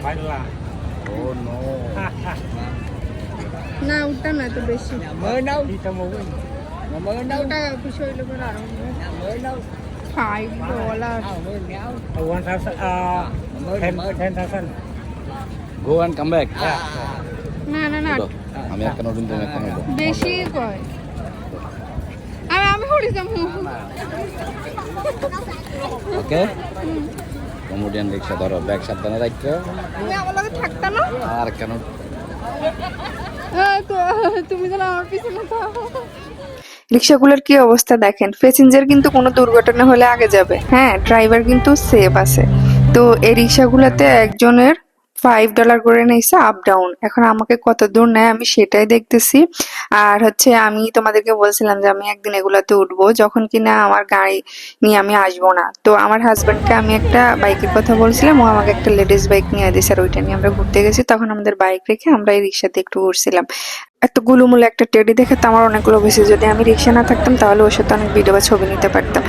Baiklah. Oh no. না ওটা না তো বেশি Nhà mới đâu? Kita mau win. Nhà mới đâu? ওটা কিছু হইলে পরে আরো Nhà mới đâu? $5 Mới méo. 10,000. Go and come back. না না না আমি একটা নতুন তুমি একটা নেবো। বেশি কয় আমি হরি যাবো ওকে কমেডিয়ান রিক্সা ধরো ব্যাগ সাবধানে রাখো তুমি আমার লগে থাকতা না আর কেন তো তুমি যেন আমার পিছনে থাকো রিক্সাগুলোর কি অবস্থা দেখেন প্যাসেঞ্জার কিন্তু কোনো দুর্ঘটনা হলে আগে যাবে হ্যাঁ ড্রাইভার কিন্তু সেফ আছে তো এই রিক্সাগুলোতে একজনের $5 করে নিয়েছে আপ ডাউন এখন আমাকে কত দূর নেয় আমি সেটাই দেখতেছি আর হচ্ছে আমি তোমাদেরকে বলছিলাম যে আমি একদিন এগুলাতে উঠবো যখন কিনা আমার গাড়ি নিয়ে আমি আসবো না তো আমার হাজবেন্ডকে আমি একটা বাইকের কথা বলছিলাম ও আমাকে একটা লেডিস বাইক নিয়ে দিয়েছে আর ওইটা নিয়ে আমরা ঘুরতে গেছি তখন আমাদের বাইক রেখে আমরা এই রিক্সাতে একটু ঘুরছিলাম এত গুলুমুলো একটা টেডি দেখে তো আমার অনেকগুলো বেশি যদি আমি রিক্সা না থাকতাম তাহলে ওর সাথে অনেক ভিডিও বা ছবি নিতে পারতাম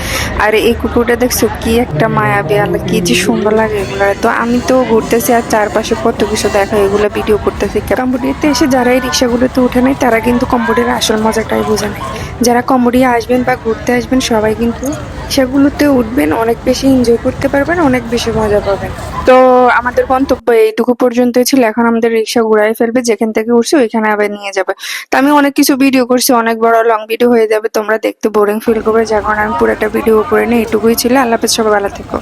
আর এই কুকুরটা দেখছো কি একটা মায়াবী আল্লাহ কি যে সুন্দর লাগে এগুলো তো আমি তো ঘুরতেছি আর চারপাশে কত কিছু দেখা এগুলো ভিডিও করতেছি কম্বোডিয়াতে এসে যারা এই রিক্সাগুলোতে উঠে নেয় তারা কিন্তু কম্বোডিয়ার আসল মজাটাই বোঝে নেয় যারা কম্বোডিয়া আসবেন বা ঘুরতে আসবেন সবাই কিন্তু সেগুলোতে উঠবেন অনেক বেশি এনজয় করতে পারবেন অনেক বেশি মজা পাবেন তো আমাদের গন্তব্য এইটুকু পর্যন্তই ছিল এখন আমাদের রিক্সা ঘুরাই ফেলবে যেখান থেকে উঠছি ওইখানে আবার নিয়ে যাবে তো আমি অনেক কিছু ভিডিও করছি অনেক বড় লং ভিডিও হয়ে যাবে তোমরা দেখতে বোরিং ফিল করবে যার কারণে আমি পুরোটা ভিডিও করে নিই এটুকুই ছিল আল্লাহ হাফেজ সবাই ভালো থেকো